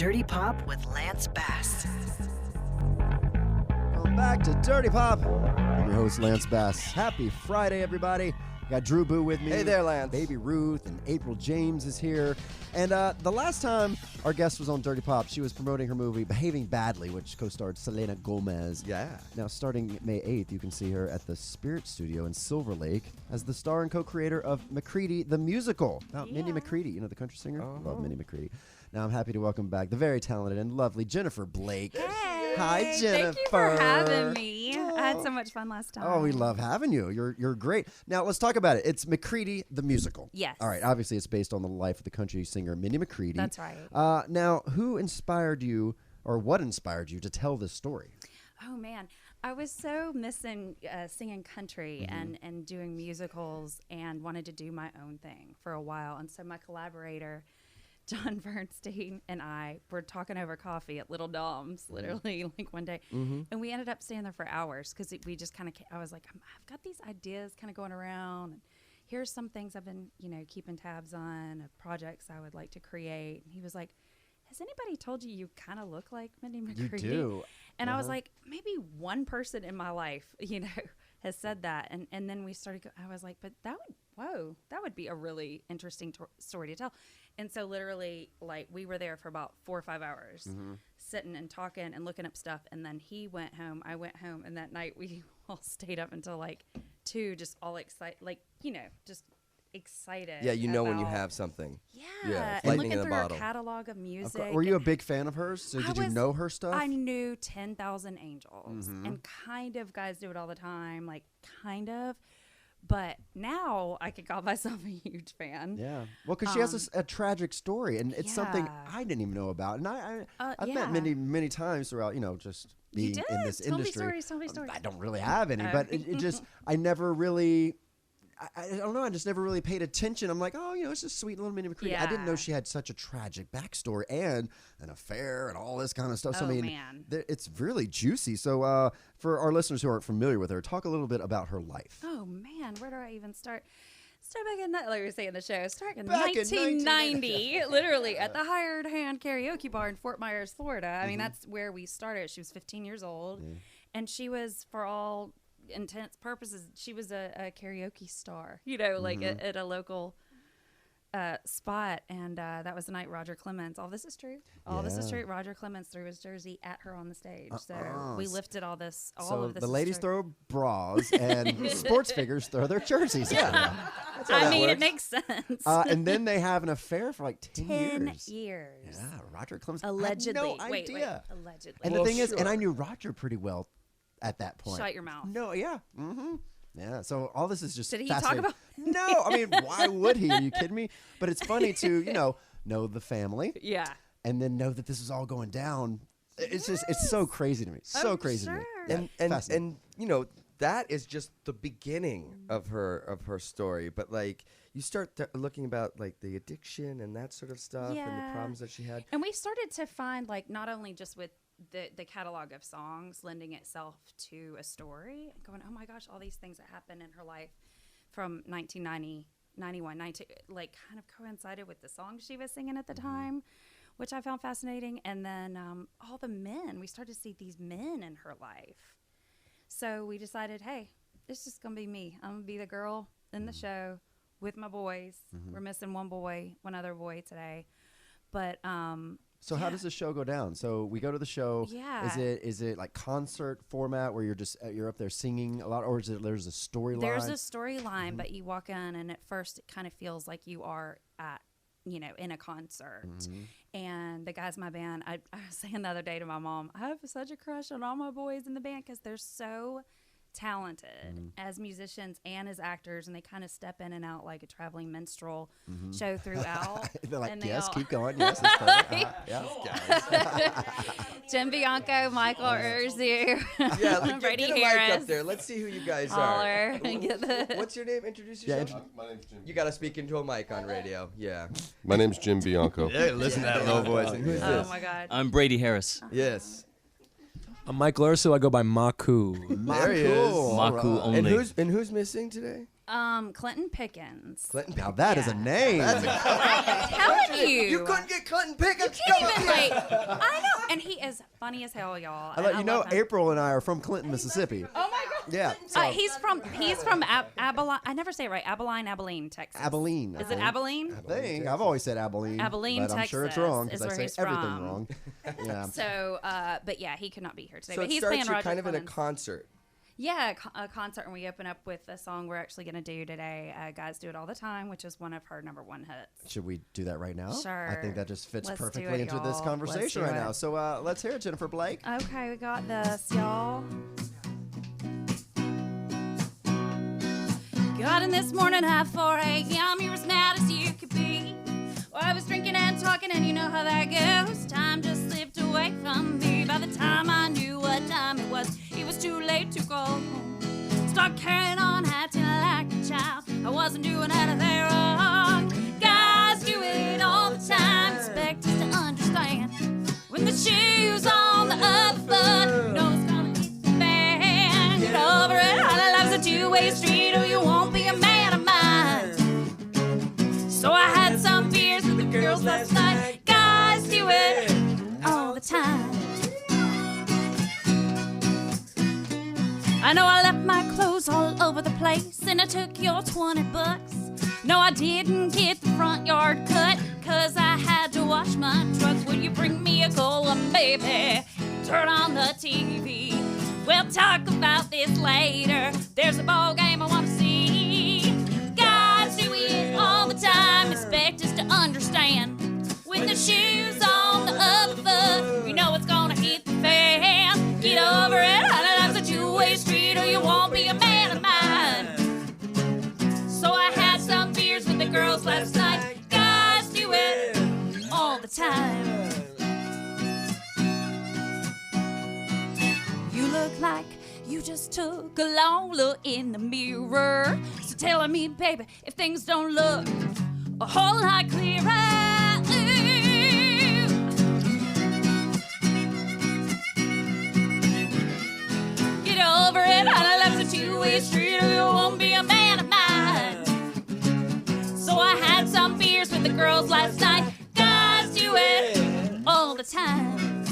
Dirty Pop with Lance Bass. Welcome back to Dirty Pop. I'm your host, Lance Bass. Happy Friday, everybody. Got Drew Boo with me. Hey there, Lance. Baby Ruth and April James is here. And the last time our guest was on Dirty Pop, she was promoting her movie Behaving Badly, which co-starred Selena Gomez. Yeah. Now, starting May 8th, you can see her at the Spirit Studio in Silver Lake as the star and co-creator of Mccready, the musical. Now, Minnie Mccready, you know, the country singer? Love Minnie Mccready. Now, I'm happy to welcome back the very talented and lovely Jennifer Blake. Hey. Hi, Jennifer. Thank you for having me. I had so much fun last time. Oh, we love having you. You're great. Now, let's talk about it. It's Mccready, the musical. Yes. All right. Obviously, it's based on the life of the country singer Minnie Mccready. That's right. Now, who inspired you, or what inspired you to tell this story? Oh, man. I was so missing singing country and doing musicals and wanted to do my own thing for a while. And so my collaborator, John Bernstein, and I were talking over coffee at Little Dom's, literally, like one day. And we ended up staying there for hours because we just kind of, I was like, I've got these ideas kind of going around. And here's some things I've been, keeping tabs on, projects I would like to create. And he was like, has anybody told you kind of look like Minnie Mccready? You do. And I was like, maybe one person in my life, has said that. And then we started, I was like, but that would be a really interesting story to tell. And so literally, like, we were there for about 4 or 5 hours, sitting and talking and looking up stuff. And then he went home, I went home. And that night we all stayed up until like 2, just all excited, just excited. Yeah, when you have something. Yeah, and looking through her catalog of music. Were you a big fan of hers? So did you know her stuff? I knew 10,000 Angels and kind of guys do it all the time, like kind of. But now I can call myself a huge fan. Yeah. Well, because she has a tragic story, and it's something I didn't even know about. And I've met many times throughout, just being in this industry. Tell me stories. I don't really have any, but it just, I never really... I don't know. I just never really paid attention. I'm like, oh, it's just sweet little Minnie Mccready. Yeah. I didn't know she had such a tragic backstory and an affair and all this kind of stuff. So, man. It's really juicy. So for our listeners who aren't familiar with her, talk a little bit about her life. Oh, man. Where do I even start? Start back in, like we were saying in the show, start in Back in 1990, literally at the Hired Hand Karaoke Bar in Fort Myers, Florida. I mean, that's where we started. She was 15 years old, and she was, for all intents purposes, she was a karaoke star, at a local spot. And that was the night Roger Clemens, all this is true, Roger Clemens threw his jersey at her on the stage. So we lifted all of this. So the ladies throw bras and sports figures throw their jerseys. Yeah. It makes sense. And then they have an affair for like 10 years. Yeah, Roger Clemens. Allegedly. I had no idea. Wait, allegedly. And the thing is, and I knew Roger pretty well at that point. Shut your mouth. No, yeah. Yeah, so all this is just Did he fascinating. talk about? No, I mean, why would he? Are you kidding me? But it's funny to, know the family. Yeah. And then know that this is all going down. It's just, it's so crazy to me. So crazy to me. Yeah, and that is just the beginning of her story. But like, you start looking about like the addiction and that sort of stuff and the problems that she had. And we started to find, like, not only just with the catalog of songs lending itself to a story, going, oh my gosh, all these things that happened in her life from 1990, 91, 90, like kind of coincided with the songs she was singing at the time, which I found fascinating. And then all the men, we started to see these men in her life. So we decided, hey, it's just going to be me. I'm going to be the girl in the show with my boys. We're missing one other boy today. But so how does the show go down? So we go to the show. Yeah. Is it like concert format where you're up there singing a lot, or is it there's a storyline? There's a storyline, but you walk in and at first it kind of feels like you are at in a concert. And the guys in my band, I was saying the other day to my mom, I have such a crush on all my boys in the band because they're so talented as musicians and as actors, and they kind of step in and out like a traveling minstrel show throughout. They're like, and yes, all, keep going. Yes, that's perfect. Jim Bianco, Michael Ursu, Brady get a Harris. mic up there. Let's see who you guys Holler. are. What's your name? Introduce yourself. My name's Jim. You got to speak into a mic on radio. Yeah. My name's Jim Bianco. Yeah, listen to that low voice. And who's Oh this? my God. I'm Brady Harris. Yes. I'm Michael Ursu. I go by Maku. There he is. Maku only. And who's missing today? Clinton Pickens. Clinton. Now that is a name. I'm telling you. You couldn't get get Clinton Pickens. Can't even like. I know, and he is funny as hell, y'all. I and let you know, love him. April and I are from Clinton, Mississippi. Oh my God. Yeah. So He's from Abilene. I never say it right. Abilene, Texas. Abilene. Is it Abilene? I think. I've always said Abilene. Abilene, but I'm sure it's Texas wrong is because I where say he's everything from. wrong. Yeah. So, but yeah, he could not be here today. So but it he's starts playing you Roger kind of in a Clemens. concert. Yeah, a concert, and we open up with a song we're actually going to do today. Guys Do It All the Time, which is one of her #1 hits. Should we do that right now? Sure. I think that just fits Let's do perfectly it, into this y'all. conversation Let's right do now. it. So let's hear it, Jennifer Blake. Okay, we got this, y'all. Got in this morning at 4 a.m. You're as mad as you could be. Well, I was drinking and talking, and you know how that goes. Time just slipped away from me. By the time I knew what time it was too late to go home. Start carrying on, acting like a child. I wasn't doing anything wrong. Guys do it all the time. Expect us to understand. When the shoe's on the other foot, you know it's gonna hit the fan. Get over it. All life's a two-way street, or you won't be a man of mine. So I had some beers with the girls last night. Guys do it all the time. I know I left my clothes all over the place, and I took your $20. No, I didn't get the front yard cut, 'cause I had to wash my truck. Will you bring me a cold one, baby? Turn on the TV. We'll talk about this later. There's a ball game I want to see. Guys do it all the time. Expect us to understand. When the shoe's on the other foot, you know it's gonna hit the fan. Get over it. Life's a two-way street, or you won't be a man of mine. So I had some beers with the girls last night. Guys do it all the time. You look like you just took a long look in the mirror. So tell me, baby, if things don't look a whole lot clearer. Get over it, honey, life's a two-way street, or you won't be a man of mine. So I had some beers with the girls last night. Guys do it all the time.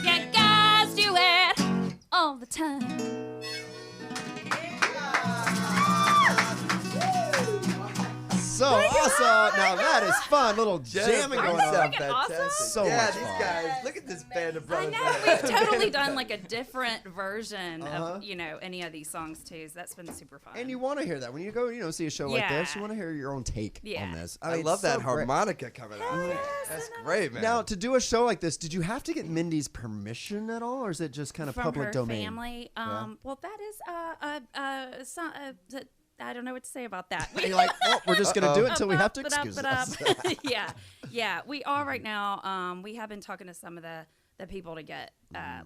Yeah, guys do it all the time. So awesome! Now that is fun. Little jamming Jennifer, going on. sound Freaking awesome. fantastic. So yeah, much these fun. guys. Look at this band of I brothers. know, we've totally done like a different version Uh-huh. of, any of these songs too, so that's been super fun. And you want to hear that when you go, see a show like this. Yeah. You want to hear your own take Yeah. on this. I mean, love it's that so great. harmonica coming out. That's great, man. Now, to do a show like this, did you have to get Mindy's permission at all, or is it just kind of From public her domain? family. Yeah. Well, that is I don't know what to say about that. You're like, well, we're just going to do it until we have to Ba-da, excuse ba-da, us. ba-da. Yeah, we are right now. We have been talking to some of the people to get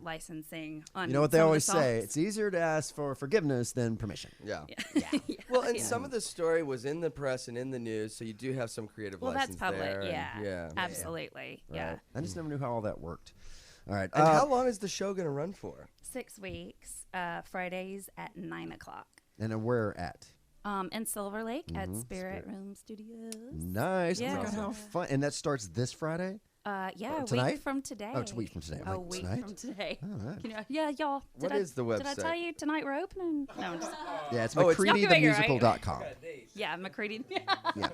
licensing on. You know what they some of the always say? songs. It's easier to ask for forgiveness than permission. yeah. Yeah. Well, and some of the story was in the press and in the news, so you do have some creative Well, that's license public. there. and- Yeah. yeah. Absolutely. Yeah. Right. I just never knew how all that worked. All right. And how long is the show going to run for? 6 weeks. Fridays at 9:00. And then where at? In Silver Lake at Mhm. Spirit Room Studios. Nice. Oh my Yeah. God, how fun. And that starts this Friday? Yeah, a tonight? week from today. Oh, it's a week from today. I'm A like, week tonight? from today. All right. Yeah, y'all. What Did is the Did I website? tell you tonight we're opening? No, I'm just, Yeah, it's Oh, it's- Y'all can figure it, right? McCreadythemusical.com. yeah, Mccready. Yeah.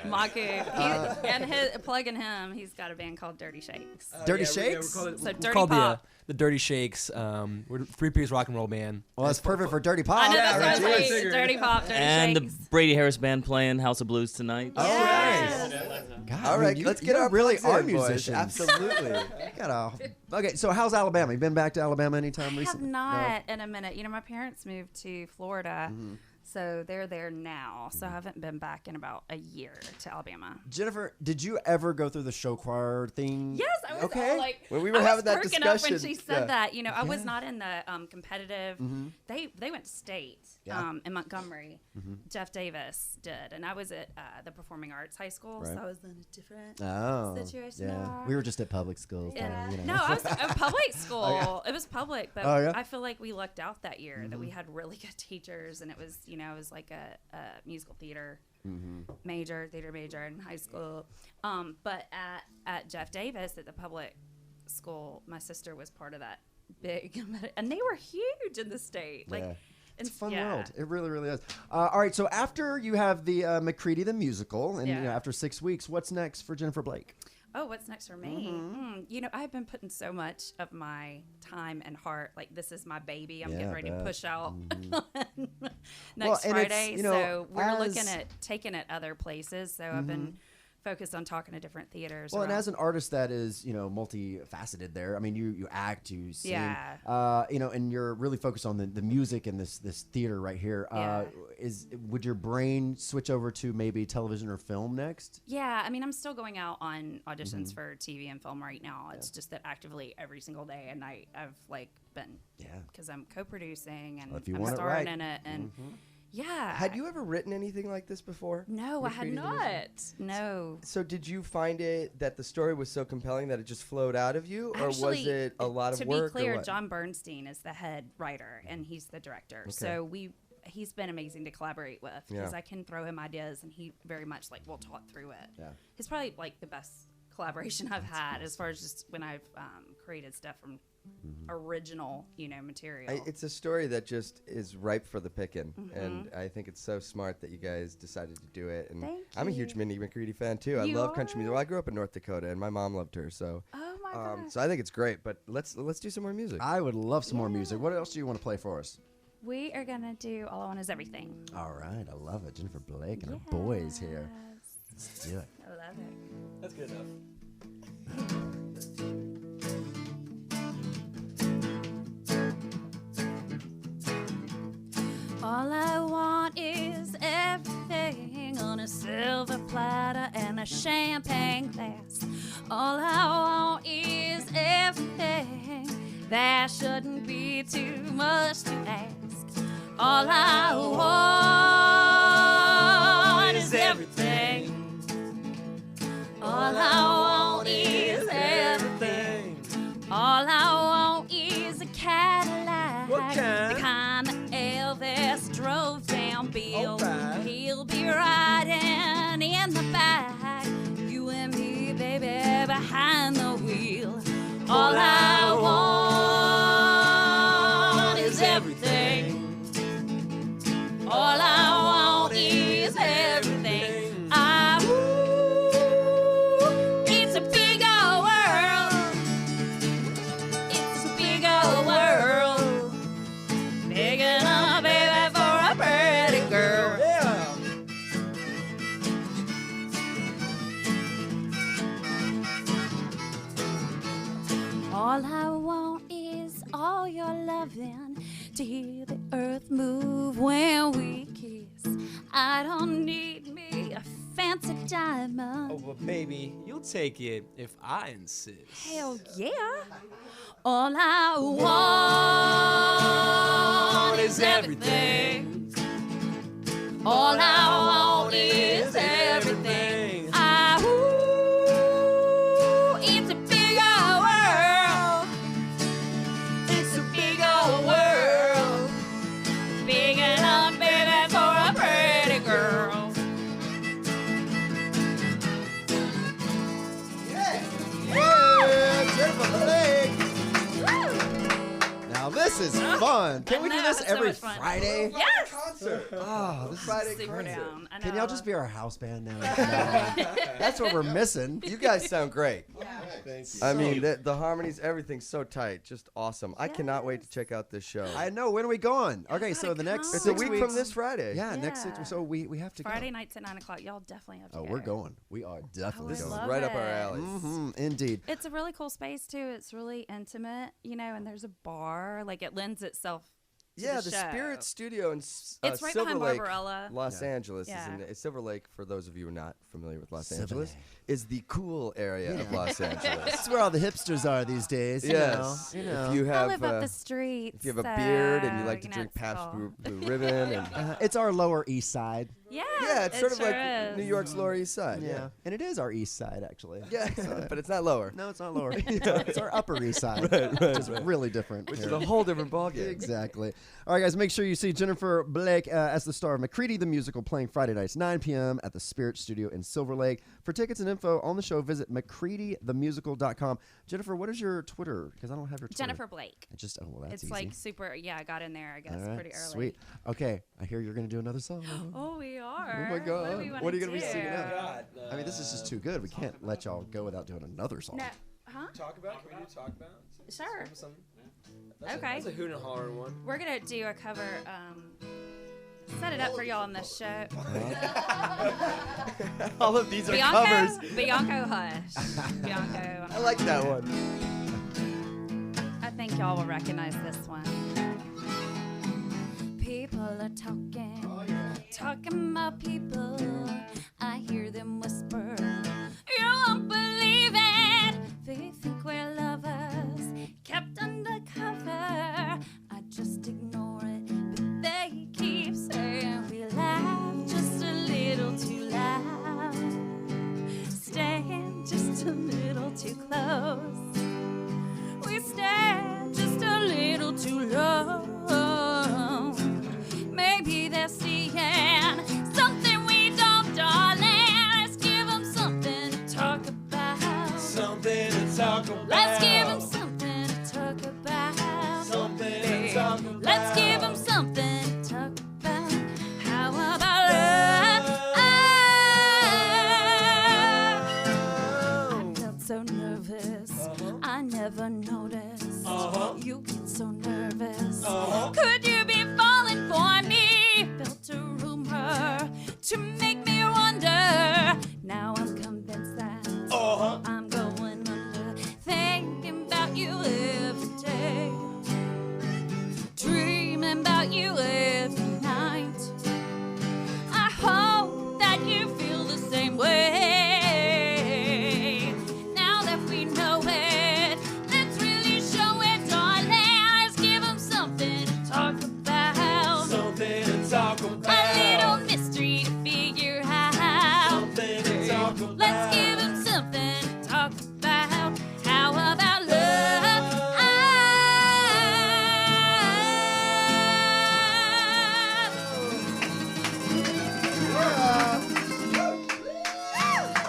Maku. And plugging him, he's got a band called Dirty Shakes. Dirty Shakes? So We're Dirty called Pop. the Dirty Shakes. We're a three-piece rock and roll band. Well, that's perfect for Dirty Pop. I know that's right? what I was Cheers. like. Dirty Pop, Dirty And the Shakes. Brady Harris Band playing House of Blues tonight. Oh, Yes. God, All right, let's get our really plugs are in, boys. musicians. Absolutely. Okay, so how's Alabama? You been back to Alabama anytime I have recently? not in a minute. My parents moved to Florida, Mm-hmm. so they're there now. So I haven't been back in about a year to Alabama. Jennifer, did you ever go through the show choir thing? Yes, I was Okay. all like, When we were I was having that perking up when discussion, she said yeah. that. I was not in the competitive. They went to state Yeah. in Montgomery. Jeff Davis did, and I was at the Performing Arts High School, Right. so I was in a different Oh, situation. yeah. there. We were just at public school. Yeah. so, No, I was at public school. It was public, but Oh, yeah? I feel like we lucked out that year that we had really good teachers, and it was, it was like a musical theater theater major in high school. But at Jeff Davis at the public school, my sister was part of that big, and they were huge in the state. Like, Yeah. It's a fun yeah. world. It really, really is. All right, so after you have the Mccready the musical, and Yeah. you know, after 6 weeks, what's next for Jennifer Blake? Oh, what's next for me? You know, I've been putting so much of my time and heart. Like, this is my baby. I'm Yeah, getting I ready to bet. push out Well, next and it's, Friday. you know, So we're as- looking at taking it other places. So I've been focused on talking to different theaters. Well, and around- as an artist that is, you know, multifaceted there, I mean, you act, you sing, Yeah. you know, and you're really focused on the music and this theater right here. Yeah. Would your brain switch over to maybe television or film next? Yeah, I mean, I'm still going out on auditions Mm-hmm. for TV and film right now. It's just that actively every single day and night I've like been, Yeah. because I'm co-producing and Well, if you I'm want it starring right. in it, and yeah. Had you ever written anything like this before? No, I had Mccready the musical? not. No. So did you find it that the story was so compelling that it just flowed out of you, or was Actually, it a lot of to work? be clear, or what? John Bernstein is the head writer and he's the director. So he's been amazing to collaborate with because Yeah. I can throw him ideas and he very much like will talk through it. Yeah. He's probably like the best collaboration I've had as far as just when I've created stuff from original, you know, material. It's a story that just is ripe for the picking, Mm-hmm. and I think it's so smart that you guys decided to do it. And Thank I'm a huge you. Minnie McCready fan too. I You love country music. are? Well, I grew up in North Dakota, and my mom loved her. So, Oh my gosh. so I think it's great. But let's do some more music. I would love some more music. What else do you want to play for us? We are gonna do All I Want Is Everything. All right, I love it. Jennifer Blake and her boys here. Let's do it. I love it. That's good enough. All I want is everything on a silver platter and a champagne glass. All I want is everything. There shouldn't be too much to ask. All I want is everything. All I want is everything. All I want is a Cadillac. What kind? The kind that Elvis drove down Bill. Alright. He'll be riding in the back. You and me, baby, behind the wheel. All I want is everything. All I want is everything. It's a big old world. It's a big old world. Big enough, baby, for a pretty girl. Yeah. All I want is all your loving, to hear the earth move when we kiss. I don't need me a fancy diamond. Oh, but baby, you'll take it if I insist. Hell yeah. All I want is everything. All I want is everything. It's a big old world. It's a big old world. Big enough, baby, for a pretty girl. Yeah, Jennifer Blake. Now this is fun. Can we do know, this it's so every much fun. Friday? Yes. Concert. Oh, this is Friday Super concert. down. I know, Can I y'all love just it. be our house band now? That's what we're missing. You guys sound great. Thank you. I mean, the harmonies, everything's so tight, just awesome. I cannot wait to check out this show. I know. When are we going? Okay, so gotta the next come. It's a 6 week weeks. from this Friday. Yeah, next 6 Yeah. So we have to Friday go. nights at 9 o'clock. Y'all definitely have to Oh, go. we're going. We are definitely would going. love Right up our it. alley. Indeed. It's a really cool space too. It's really intimate, you know, and there's a bar. Like it lends itself to Yeah, the the show. Spirit Studio in It's right Silver behind Lake, Barbarella. Los Angeles. Yeah. Silver Lake, for those of you who are not familiar with Los Silver Angeles, Lake. is the cool area of Los Angeles. This is where all the hipsters are these days. Yes. You know. If you I have live up the streets. if you have a beard and you so, like to know, drink it's Pabst cool. Blue Ribbon, and It's our Lower East Side. Yeah. Yeah, it's sort of sure like is. New York's Lower East Side. Yeah, and it is our east side actually. Yeah, but it's not lower. No, it's not lower. It's our upper east side, which is really different. Which here. is a whole different ballgame. Exactly. All right, guys, make sure you see Jennifer Blake as the star of Mccready the Musical playing Friday nights, 9 p.m. at the Spirit Studio in Silver Lake. For tickets and info on the show, visit McCreadyTheMusical.com. Jennifer, what is your Twitter? Because I don't have your Twitter. Jennifer Blake. That's It's easy. like super. Yeah, I got in there. I guess All right, pretty early. Sweet. Okay, I hear you're going to do another song. Oh, we are. Oh my God. What are you going to be singing now? God, I mean, this is just too good. We can't let y'all go without doing another song. No. Huh? Talk about? Can we do talk about? Sure. That's Okay. That's a hoot and holler one. We're gonna do a cover. Set it up for y'all on this show. All of these are Bianco, covers. Bianco, hush. Bianco. I like that one. I think y'all will recognize this one. People are talking about people. I hear them whisper. You won't believe it. They think we're lovers, kept undercover. I just ignore it, but they keep saying we laugh just a little too loud, staying just a little too close. We stand just a little too low. Maybe they're seeing something we don't, darling. Let's give them something to talk about. Something to talk about. Let's give them something to talk about. Something to talk about. Let's give them something to talk about. How about love? I felt so nervous. I never noticed. You get so nervous. Could you be falling for me? Felt a rumor to make me wonder. Now I'm convinced that I'm going under. Thinking about you every day. Dreaming about you every night. I hope that you feel the same way. Now that we know it, let's really show it, darling. Let's give them something to talk about. Something to talk about. A little mystery to figure out. Something to talk about. Let's give them something to talk about. How about love?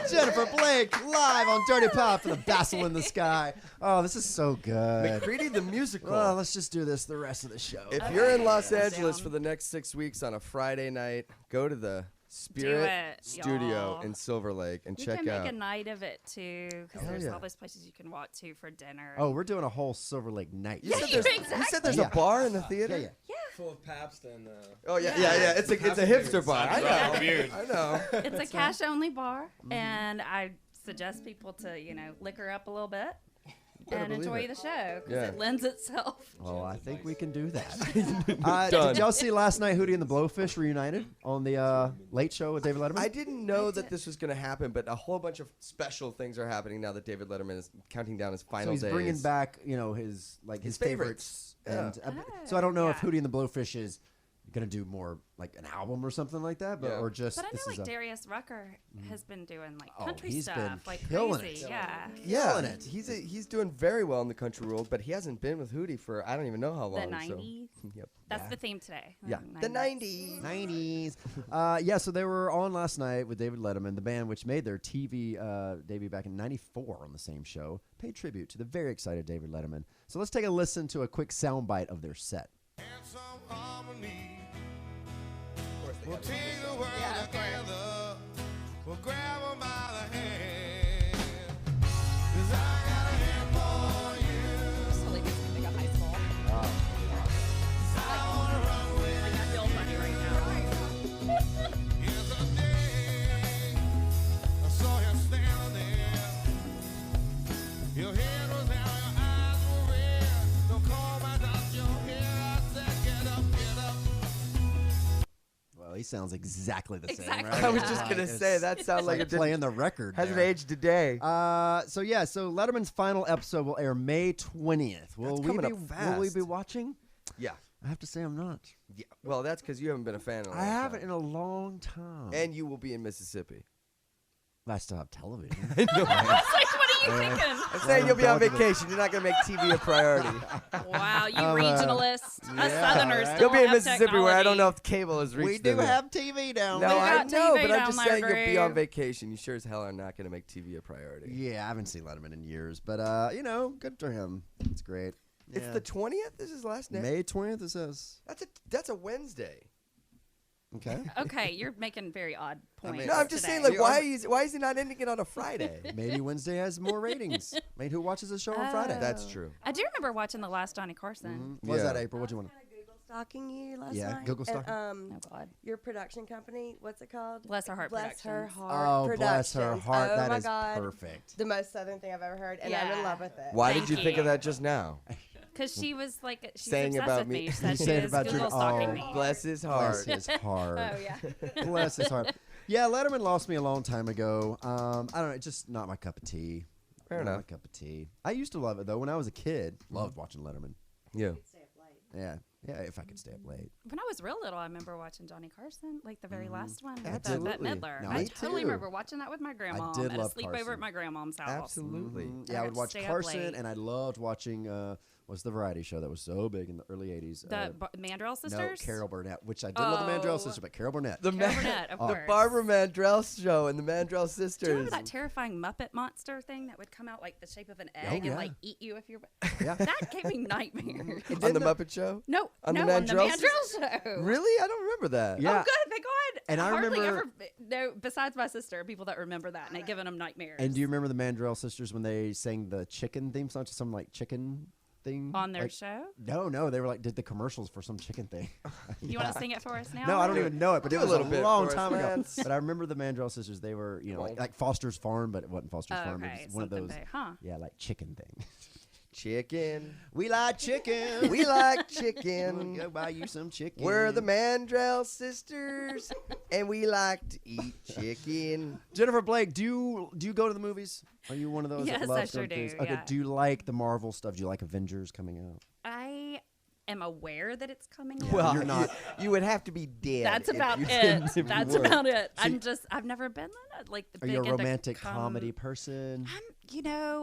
Jennifer Blake live on Dirty Pop for the Basel in the Sky. Oh, this is so good. Mccready the Musical. Well, let's just do this the rest of the show. If you're in Los Angeles for the next 6 weeks on a Friday night, go to the Spirit it, Studio y'all. in Silver Lake and You check can out. make a night of it too, because Hell there's yeah. all those places you can walk to for dinner. Oh, we're doing a whole Silver Lake night. You said Yeah, there's a bar in the theater? Yeah. Full of Pabst and. Oh yeah. It's a hipster bar. I know. Weird. I know. It's a cash only bar, and I suggest people to liquor up a little bit better and believe enjoy it. the show because Yeah. it lends itself. Well, I think we can do that. Done. Did y'all see last night Hootie and the Blowfish reunited on the Late Show with David Letterman? I didn't know that this was going to happen, but a whole bunch of special things are happening now that David Letterman is counting down his So final he's days. bringing back, his His favorites. favorites. And so I don't know if Yeah. Hootie and the Blowfish is gonna do more like an album or something like that, but Yeah. or just But I know this is Darius Rucker has been doing Oh, country he's been stuff like killing crazy. it. Yeah. Yeah, killing it. he's doing very well in the country world, but he hasn't been with Hootie for I don't even know how The long. 90s. So. Yep. That's Yeah. the theme today. Yeah. The 90s. 90s. Yeah, so they were on last night with David Letterman, the band which made their TV debut back in '94 on the same show, paid tribute to the very excited David Letterman. So let's take a listen to a quick soundbite of their set. And some harmony. We'll take the world together. We'll grab 'em by the hand. 'Cause I got a hand for you. Totally makes me think of high school. I wanna run with Like I feel funny right now. you today. I saw you standing there. Your head was down, your eyes were red. Don't call my doctor, here I said, get up, get up. Well, he sounds exactly the same, Exactly. right? I was just Like, gonna it's- say that sounds it's like it didn't, playing the record. hasn't there. aged a day. So Letterman's final episode will air May 20th. Will That's we coming be up Will we fast. be watching? Yeah. I have to say I'm not. Yeah. Well, that's because you haven't been a fan in a long I haven't time. in a long time. And you will be in Mississippi. I still have television. I was like, what are you thinking? I'm saying you'll be on Belgium. vacation. You're not going to make TV a priority. Wow, you regionalists. Us yeah, Southerners right. still You'll be in have Mississippi where I don't technology. know if cable has reached We do them yet. have TV down No, there. We I got know, TV but I'm down just my saying you'll be on grave. vacation. You sure as hell are not going to make TV a priority. Yeah, I haven't seen Letterman in years, but good for him. It's great. It's Yeah. the 20th? This is his last day? May 20th. It says. That's a Wednesday. Okay. Okay, you're making very odd points. mean, No, I'm just today. saying, like, why is he not ending it on a Friday? Maybe Wednesday has more ratings. Maybe who watches the show on Friday? That's true. I do remember watching the last Johnny Carson. What was Yeah. that, April? What do you want? Google stalking you last Yeah, night. Google stalking. And, Oh God, your production company, what's it called? Bless Her Heart Bless Her Productions. Heart Oh, bless her Productions. heart. Oh That my is God. perfect. The most southern thing I've ever heard, and I'm in Yeah. love with it. Why Thank did you think of you. that just now? because she was like, she's Saying obsessed about with me. me. She said she Saying was about your- Google stalking oh, me. Bless his Bless heart. his heart. Oh yeah. Bless his heart. Yeah, Letterman lost me a long time ago. I don't know. It's just not my cup of tea. Fair Not enough. my cup of tea. I used to love it though. When I was a kid, loved watching Letterman. Yeah. Yeah, if I could stay up late. When I was real little, I remember watching Johnny Carson, like the very last one with Absolutely. Bette Midler. No, I me totally too. remember watching that with my grandma did at a love sleepover Carson. at my grandma's house. Absolutely. Yeah, I would to watch stay up Carson, late. and I loved watching. What's the variety show that was so big in the early '80s? The Mandrell No, sisters. Carol Burnett, which I did love the Mandrell Oh. sisters, but Carol Burnett. The, Carol Burnett, of the course. Barbara Mandrell show and the Mandrell Do you sisters. remember that terrifying Muppet monster thing that would come out like the shape of an egg yeah. and like eat you if you're? Yeah. That gave me nightmares. On the Muppet Show? No, On the no, on the Mandrell Mandrell show. Really? I don't remember that. Yeah. Oh, good, thank God. And I hardly remember- ever. No, besides my sister, people that remember that and it giving them nightmares. And do you remember the Mandrell sisters when they sang the chicken theme song to some like chicken thing on their Like- show? No, they were like did the commercials for some chicken thing. You want to sing it for us now? No, I don't even know it, but Do it a was little a bit long for us, time ago. man. But I remember the Mandrell sisters. They were, like Foster's Farm, but it wasn't Foster's Oh, Farm. It okay, was one of something those, big, huh? yeah, like chicken thing. Chicken. We like chicken. We like Go chicken. buy you some chicken. We're the Mandrell sisters, and we like to eat chicken. Jennifer Blake, do you go to the movies? Are you one of those Yes, that loves I sure going to things? do, Okay, yeah. do you like the Marvel stuff? Do you like Avengers coming out? I am aware that it's coming. Yeah, out. Well, you're not- You would have to be dead. That's if about you it. didn't- if you That's were. about it. I've never been like the Are big you a into romantic com- comedy person?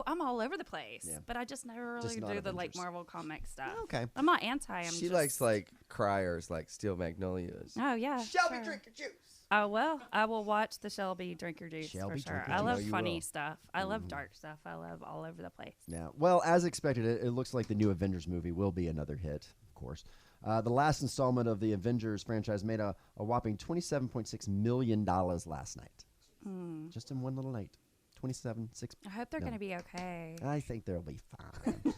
I'm all over the place, Yeah. but I just never Just really not do the like Avengers. Marvel comic stuff. Okay. I'm not anti. I'm She just, likes like criers, like Steel Magnolias. Oh yeah. Shelby, sure. drink your juice. Oh well, I will watch the Shelby Drink Your Juice Shelby for sure. Drink Your I Juice. love No, you funny will. stuff. I love dark stuff. I love all over the place. Yeah. Well, as expected, it looks like the new Avengers movie will be another hit, of course. The last installment of the Avengers franchise made a whopping $27.6 million last night. Just in one little night. 27.6. I hope they're No. going to be okay. I think they'll be fine.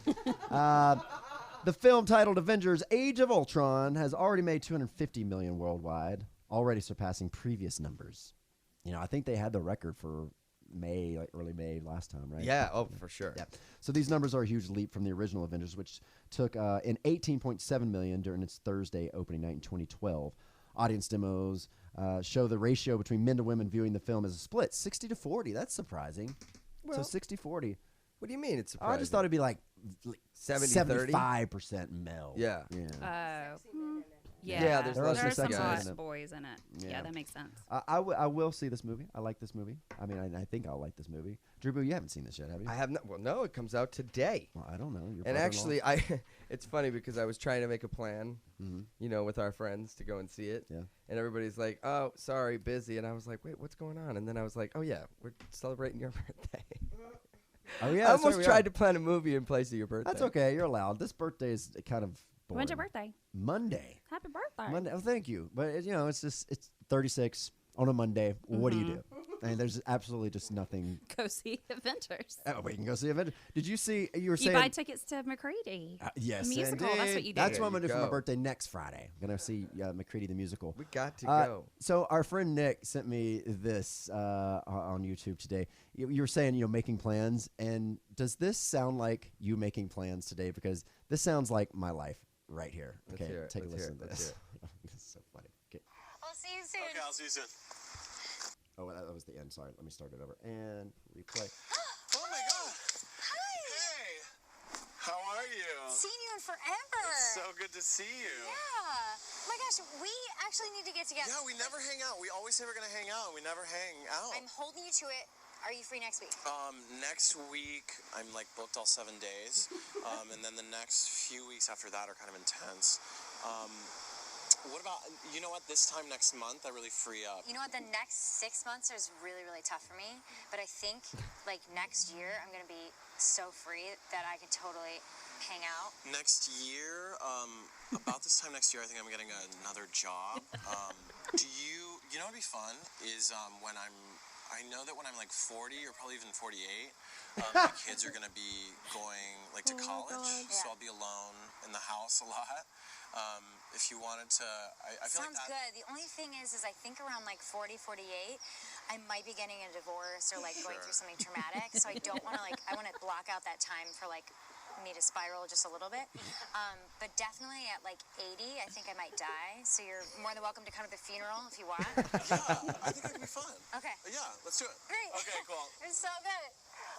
The film titled Avengers Age of Ultron has already made $250 million worldwide, already surpassing previous numbers. I think they had the record for May, like early May last time, right? Yeah, oh, for sure. Yeah. So these numbers are a huge leap from the original Avengers, which took in 18.7 million during its Thursday opening night in 2012. Audience demos show the ratio between men to women viewing the film as a split, 60-40. That's surprising. Well, so 60-40. What do you mean it's surprising? I just thought it'd be like 70-30? 75% male. Yeah. Yeah, Yeah, there's there lots are of some guys hot in it. boys in it. Yeah. Yeah, that makes sense. I will see this movie. I like this movie. I mean, I think I'll like this movie. Drew Boo, you haven't seen this yet, have you? I have not. Well, no, it comes out today. Well, I don't know. Your And brother-in-law? actually, it's funny because I was trying to make a plan, with our friends to go and see it. Yeah. And everybody's like, "Oh, sorry, busy." And I was like, "Wait, what's going on?" And then I was like, "Oh yeah, we're celebrating your birthday." Oh yeah, I that's right, almost we tried are. to plan a movie in place of your birthday. That's okay. You're allowed. This birthday is kind of boring. When's your birthday? Monday. Happy birthday. Monday. Oh, thank you. But it's 36 on a Monday. What do you do? I mean, there's absolutely just nothing. Go see Avengers. Oh, we can go see Avengers. Did you see? You were You saying buy tickets to Mccready. yes, the musical. That's what indeed. you do. That's what I'm There gonna do you for my go. birthday next Friday. I'm gonna see McCready the musical. We got to go. So our friend Nick sent me this on YouTube today. You were saying, making plans, and does this sound like you making plans today? Because this sounds like my life right here. Let's Okay, hear it, take a let's hear listen to it, let's this. This is so funny. Okay. I'll see you soon. Okay, I'll see you soon. Oh, that was the end. Sorry, let me start it over and replay. Oh my god. Hi. Hey. How are you? seen you in forever. It's so good to see you. Yeah. Oh my gosh, we actually need to get together. Yeah, we never hang out. We always say we're gonna hang out, and we never hang out. I'm holding you to it. Are you free next week? Next week I'm like booked all 7 days, and then the next few weeks after that are kind of intense. What about, you know what, this time next month I really free up. You know what, the next 6 months is really, really tough for me, but I think like next year I'm gonna be so free that I can totally hang out. Next year, about this time next year, I think I'm getting another job. You know what'd be fun is I know that when I'm like 40 or probably even 48, my kids are gonna be going like to college, so I'll be alone in the house a lot. If you wanted to, I feel Sounds like that. good. The only thing is I think around like 40, 48, I might be getting a divorce or like going through something traumatic. So I don't want to I want to block out that time for like me to spiral just a little bit. But definitely at like 80, I think I might die. So you're more than welcome to come to the funeral if you want. Yeah, I think that could be fun. Okay. Yeah, let's do it. Great. Okay, cool. It's so good.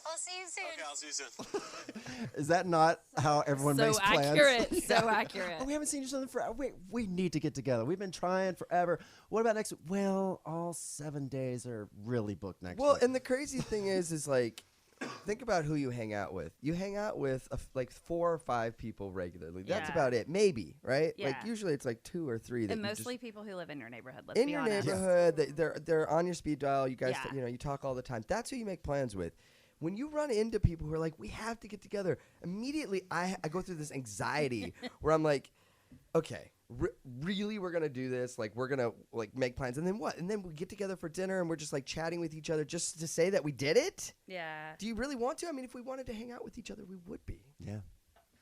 I'll see you soon. Okay, I'll see you soon. Is that not how everyone So makes plans? accurate. So accurate. Oh, we haven't seen each other for. Wait, we need to get together. We've been trying forever. What about next? Well, all 7 days are really booked next Well, week. and the crazy thing is like, think about who you hang out with. You hang out with like 4 or 5 people regularly. That's Yeah. about it. Maybe, right? Like Yeah. usually it's like 2 or 3. That And you mostly just, people who live in your neighborhood. Let's in be your honest. neighborhood. They're on your speed dial. You guys, Yeah. you talk all the time. That's who you make plans with. When you run into people who are like, we have to get together, immediately I go through this anxiety where I'm like, okay, really, we're gonna do this? Like, we're gonna like make plans, and then what? And then we get together for dinner, and we're just like chatting with each other just to say that we did it. Yeah. Do you really want to? I mean, if we wanted to hang out with each other, we would be. yeah,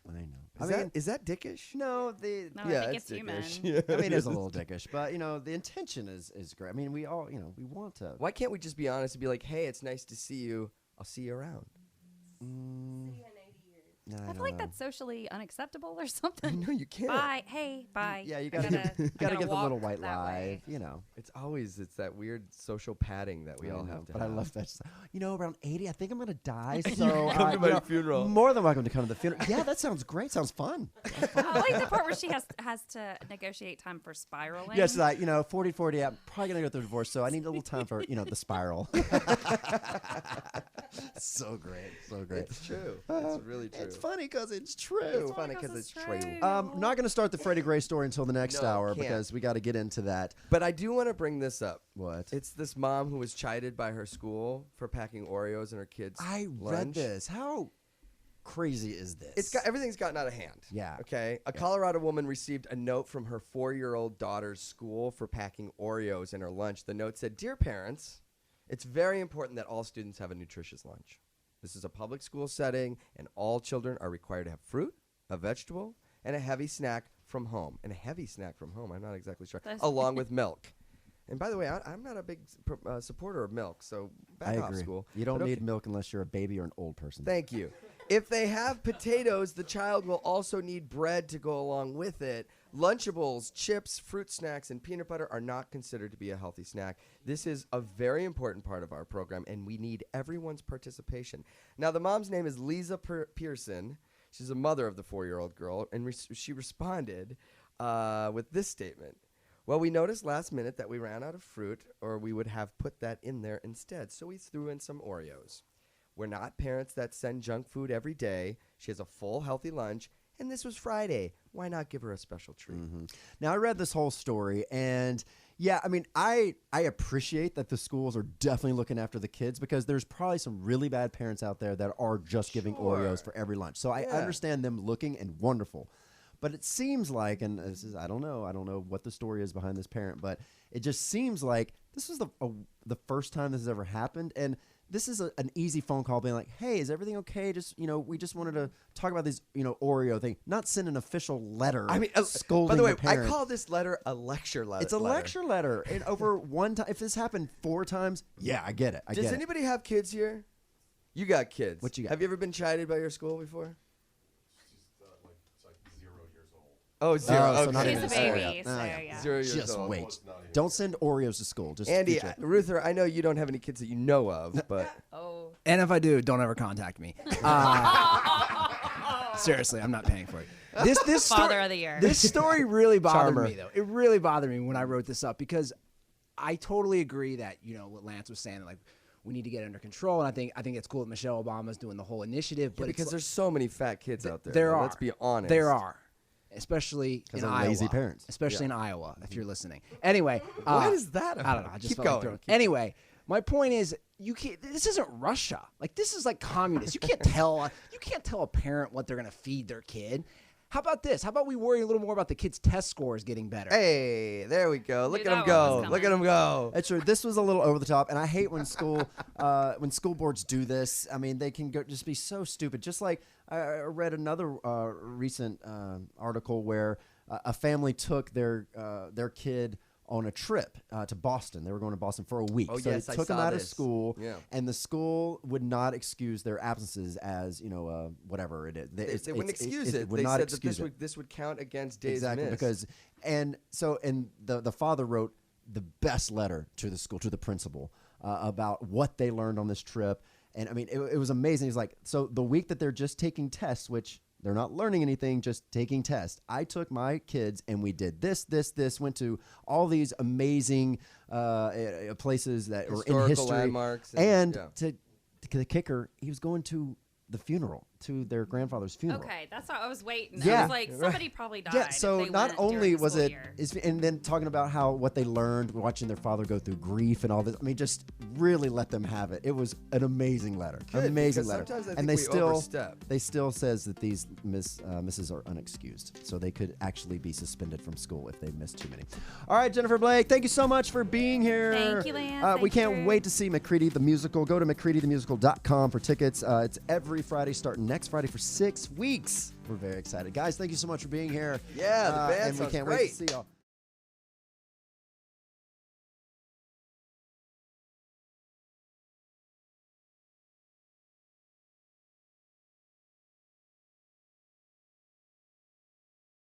I know. Is that dickish? No, No, Yeah, I think it's it's human. dickish. I mean, it's a little dickish, but the intention is great. I mean, we all, we want to. Why can't we just be honest and be like, hey, it's nice to see you. I'll see you around. No, I feel like that's socially unacceptable or something. No, you can't. Bye. Hey, bye. Yeah, you I gotta gotta give the walk little white that lie. way. It's that weird social padding that we all have to But have. I love that. Around 80, I think I'm gonna die. So come to my funeral. More than welcome to come to the funeral. Yeah, that sounds great. Sounds fun. I like the part where she has to negotiate time for spiraling. Yes, 40, I'm probably gonna go through a divorce, so I need a little time for the spiral. So great, so great. It's true. It's really true. It's funny because it's true. It's funny because it's true. Not gonna start the Freddie Gray story until the next No, hour can't. because we got to get into that. But I do want to bring this up. What? It's this mom who was chided by her school for packing Oreos in her kids' I read lunch. this. How crazy is this? Everything's gotten out of hand. Yeah. Okay. A Colorado woman received a note from her 4-year-old daughter's school for packing Oreos in her lunch. The note said, "Dear parents, it's very important that all students have a nutritious lunch. This is a public school setting, and all children are required to have fruit, a vegetable, and a heavy snack from home." And a heavy snack from home, I'm not exactly sure. Along with milk. And by the way, I'm not a big supporter of milk, so back I off agree. school. You don't But need milk unless you're a baby or an old person. Thank you. If they have potatoes, the child will also need bread to go along with it. Lunchables, chips, fruit snacks, and peanut butter are not considered to be a healthy snack. This is a very important part of our program, and we need everyone's participation. Now, the mom's name is Lisa Pearson. She's a mother of the 4-year-old girl, and she responded with this statement. "Well, we noticed last minute that we ran out of fruit, or we would have put that in there instead, so we threw in some Oreos. We're not parents that send junk food every day. She has a full, healthy lunch, and this was Friday. Why not give her a special treat?" Now, I read this whole story, and yeah, I mean, I appreciate that the schools are definitely looking after the kids because there's probably some really bad parents out there that are just giving Oreos for every lunch. So I understand them looking and wonderful. But it seems like, and this is, I don't know what the story is behind this parent, but it just seems like this is the first time this has ever happened, and this is an easy phone call being like, "Hey, is everything okay? Just, we just wanted to talk about these, Oreo thing." Not send an official letter. I mean, scolding by the way, the parent. I call this letter a lecture letter. It's a lecture letter. And over one time, if this happened 4 times, yeah, I get it. Does anybody have kids here? You got kids. What you got? Have you ever been chided by your school before? It's like 0 years old. Oh, 0. Oh, so okay. not She's even a sorry. baby, so Yeah. yeah. 0 years Just old. wait. Don't send Oreos to school. Just Andy, future. Ruther, I know you don't have any kids that you know of, but Oh. And if I do, don't ever contact me. Seriously, I'm not paying for it. This Father story, of the year. This story really bothered Charmer. me, though. It really bothered me when I wrote this up because I totally agree that what Lance was saying, like we need to get it under control, and I think it's cool that Michelle Obama's doing the whole initiative. But because there's so many fat kids out there. There though, are. Let's be honest. There are. Especially in of Iowa. lazy parents. Especially in Iowa, if you're listening. Anyway. What is that I don't know. about? I just Keep felt like going. throwing- Anyway, my point is, this isn't Russia. Like, this is like communist. You can't tell a parent what they're going to feed their kid. How about this? How about we worry a little more about the kids' test scores getting better? Hey, there we go. Look Knew at him that one was go. Look at him go. That's true. This was a little over the top, and I hate when school boards do this. I mean, they can just be so stupid. Just like I read another recent article where a family took their kid on a trip to Boston. They were going to Boston for a week. Oh, so yes, they I took them saw out of this. school, Yeah. and the school would not excuse their absences as whatever it is. They wouldn't excuse it. Would They not said that excuse it. this would count against days Exactly, missed. because and the father wrote the best letter to the school, to the principal, about what they learned on this trip. And I mean, it was amazing. He's like, so the week that they're just taking tests, which they're not learning anything, just taking tests, I took my kids and we did this, went to all these amazing places that were in Historical history. landmarks And yeah. to the kicker, he was going to the funeral, to their grandfather's funeral. Okay, that's how I was waiting. Yeah. I was like, somebody probably died. Yeah, if so they not went only during the was school it, year. and then talking about how what they learned watching their father go through grief and all this. I mean, just really let them have it. It was an amazing letter, Good, amazing because letter. sometimes I and think we overstep. they still says that these misses are unexcused, so they could actually be suspended from school if they missed too many. All right, Jennifer Blake, thank you so much for being here. Thank you, Lance. We Thank can't you. wait to see Mccready the musical. Go to mccreadythemusical.com for tickets. It's every Friday, starting next Friday for 6 weeks. We're very excited. Guys, thank you so much for being here. Yeah, the band and we sounds can't wait great. to see y'all.